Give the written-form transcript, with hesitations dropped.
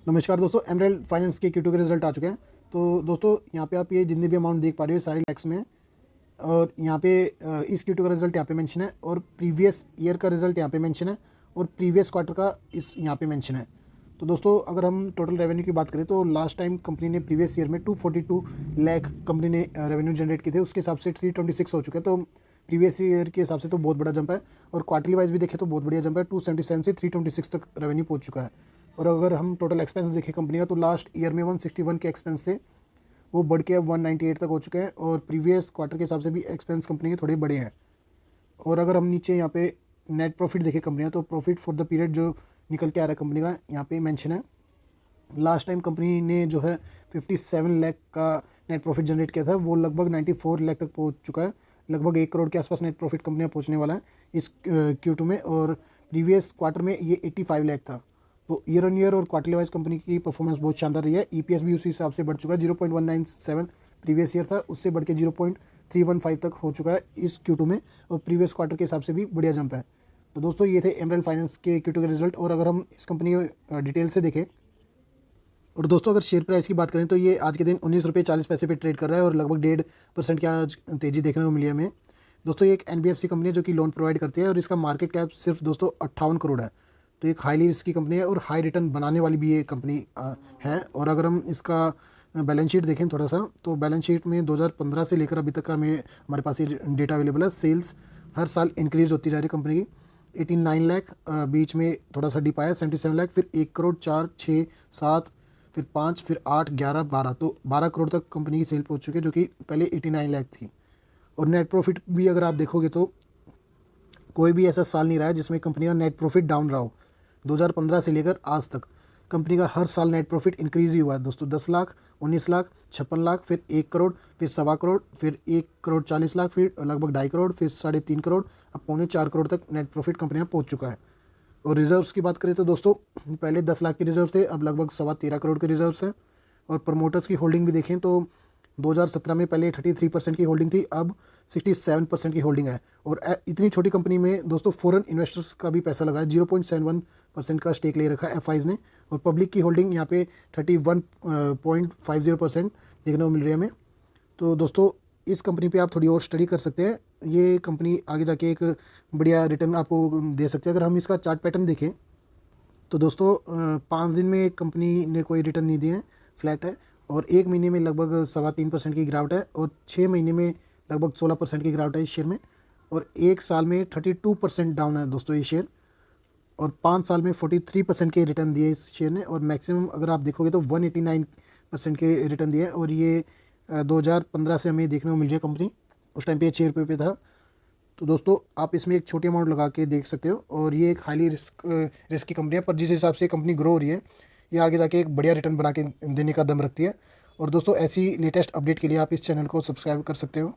नमस्कार दोस्तों, emerald finance के Q2 के रिजल्ट आ चुके हैं। तो दोस्तों यहाँ पे आप ये जितने भी अमाउंट देख पा रहे हो सारी लैक्स में, और यहाँ पे इस Q2 का रिजल्ट यहाँ पे मेंशन है, और प्रीवियस ईयर का रिजल्ट यहाँ पे मेंशन है, और प्रीवियस क्वार्टर का इस यहाँ पे मेंशन है। तो दोस्तों अगर हम टोटल रेवेन्यू की बात करें तो लास्ट टाइम कंपनी ने प्रीवियस ईयर में 242 लाख कंपनी ने रेवेन्यू जनरेट किए थे, उसके हिसाब से 326 हो चुके हैं। तो प्रीवियस ईयर के हिसाब से तो बहुत बड़ा जंप है, और क्वार्टरली वाइज भी देखें तो बहुत बढ़िया जंप है। 277 से 326 तक रेवेन्यू पहुंच चुका है। और अगर हम टोटल एक्सपेंस देखें कंपनी का, तो लास्ट ईयर में 161 के एक्सपेंस थे, वो बढ़ के अब 198 तक हो चुके हैं, और प्रीवियस क्वार्टर के हिसाब से भी एक्सपेंस कंपनी के थोड़े बड़े हैं। और अगर हम नीचे यहाँ पे नेट प्रॉफिट देखें कंपनी का, तो प्रॉफिट फॉर द पीरियड जो निकल के आ रहा है कंपनी का, यहाँ पे मेंशन है। लास्ट टाइम कंपनी ने जो है 57 लाख का नेट प्रॉफिट जनरेट किया था, वो लगभग 94 लाख तक पहुँच चुका है। लगभग 1 करोड़ के आसपास नेट प्रॉफिट कंपनी में पहुँचने वाला है इस Q2 में, और प्रीवियस क्वार्टर में ये 85 लाख था। तो ईयर ऑन ईयर और क्वार्टरली वाइज कंपनी की परफॉर्मेंस बहुत शानदार रही है। EPS भी उसी हिसाब से बढ़ चुका है। 0.197 प्रीवियस ईयर था, उससे बढ़ के 0.315 तक हो चुका है इस Q2 में, और प्रीवियस क्वार्टर के हिसाब से भी बढ़िया जंप है। तो दोस्तों ये थे एमरेल्ड फाइनेंस के Q2 के रिजल्ट। और अगर हम इस कंपनी के डिटेल से देखें, और दोस्तों अगर शेयर प्राइस की बात करें तो ये आज के दिन 19 रुपये 40 पैसे पे ट्रेड कर रहा है, और लगभग 1.5% की आज तेज़ी देखने को मिली है हमें। दोस्तों ये एक NBFC कंपनी है जो कि लोन प्रोवाइड करती है, और इसका मार्केट कैप सिर्फ दोस्तों 58 करोड़ है। तो एक हाईली रिस्की कंपनी है, और हाई रिटर्न बनाने वाली भी ये कंपनी है। और अगर हम इसका बैलेंस शीट देखें थोड़ा सा, तो बैलेंस शीट में 2015 से लेकर अभी तक का हमारे पास ये डेटा अवेलेबल है। सेल्स हर साल इंक्रीज़ होती जा रही है कंपनी की। 89 लाख, बीच में थोड़ा सा डिप आया 77 लाख, फिर 1 करोड़ 4, 6, 7, फिर 5, फिर 8, 11, 12, तो 12 करोड़ तक कंपनी की सेल पहुंच चुकी है, जो कि पहले 89 लाख थी। और नेट प्रॉफिट भी अगर आप देखोगे तो कोई भी ऐसा साल नहीं रहा है जिसमें कंपनी का नेट प्रॉफिट डाउन रहा हो। 2015 से लेकर आज तक कंपनी का हर साल नेट प्रॉफिट इंक्रीज ही हुआ है दोस्तों। 10 लाख, 19 लाख, 56 लाख, फिर 1 करोड़, फिर 1.25 करोड़, फिर 1 करोड़ 40 लाख, फिर लगभग 2.5 करोड़, फिर 3.5 करोड़, अब 3.25 करोड़ तक नेट प्रॉफिट कंपनी में पहुँच चुका है। और रिजर्व्स की बात करें तो दोस्तों पहले 10 लाख के रिजर्व थे, अब लगभग 13.25 करोड़ के रिजर्व्स हैं। और प्रमोटर्स की होल्डिंग भी देखें तो 2017 में पहले 33% की होल्डिंग थी, अब 67% की होल्डिंग है। और इतनी छोटी कंपनी में दोस्तों फॉरेन इन्वेस्टर्स का भी पैसा लगा है। 0.71% का स्टेक ले रखा है FIs ने, और पब्लिक की होल्डिंग यहाँ पे 31.50% देखने को मिल रही है हमें। तो दोस्तों इस कंपनी पे आप थोड़ी और स्टडी कर सकते हैं। ये कंपनी आगे जाके एक बढ़िया रिटर्न आपको दे सकती है। अगर हम इसका चार्ट पैटर्न देखें तो दोस्तों 5 दिन में कंपनी ने कोई रिटर्न नहीं दिए हैं, फ्लैट है। और 1 महीने में लगभग 3.25% की गिरावट है, और 6 महीने में लगभग 16% की गिरावट है इस शेयर में, और 1 साल में 32% डाउन है दोस्तों ये शेयर, और 5 साल में 43% के रिटर्न दिए इस शेयर ने। और मैक्सिमम अगर आप देखोगे तो 189% के रिटर्न दिए। और ये 2015 से हमें देखने को मिल रही है कंपनी, उस टाइम पे ये 6 रुपये पे था। तो दोस्तों आप इसमें एक छोटी अमाउंट लगा के देख सकते हो। और ये एक हाईली रिस्की कंपनी है, पर जिस हिसाब से कंपनी ग्रो हो रही है, ये आगे जाके एक बढ़िया रिटर्न बना के देने का दम रखती है। और दोस्तों ऐसी लेटेस्ट अपडेट के लिए आप इस चैनल को सब्सक्राइब कर सकते हो।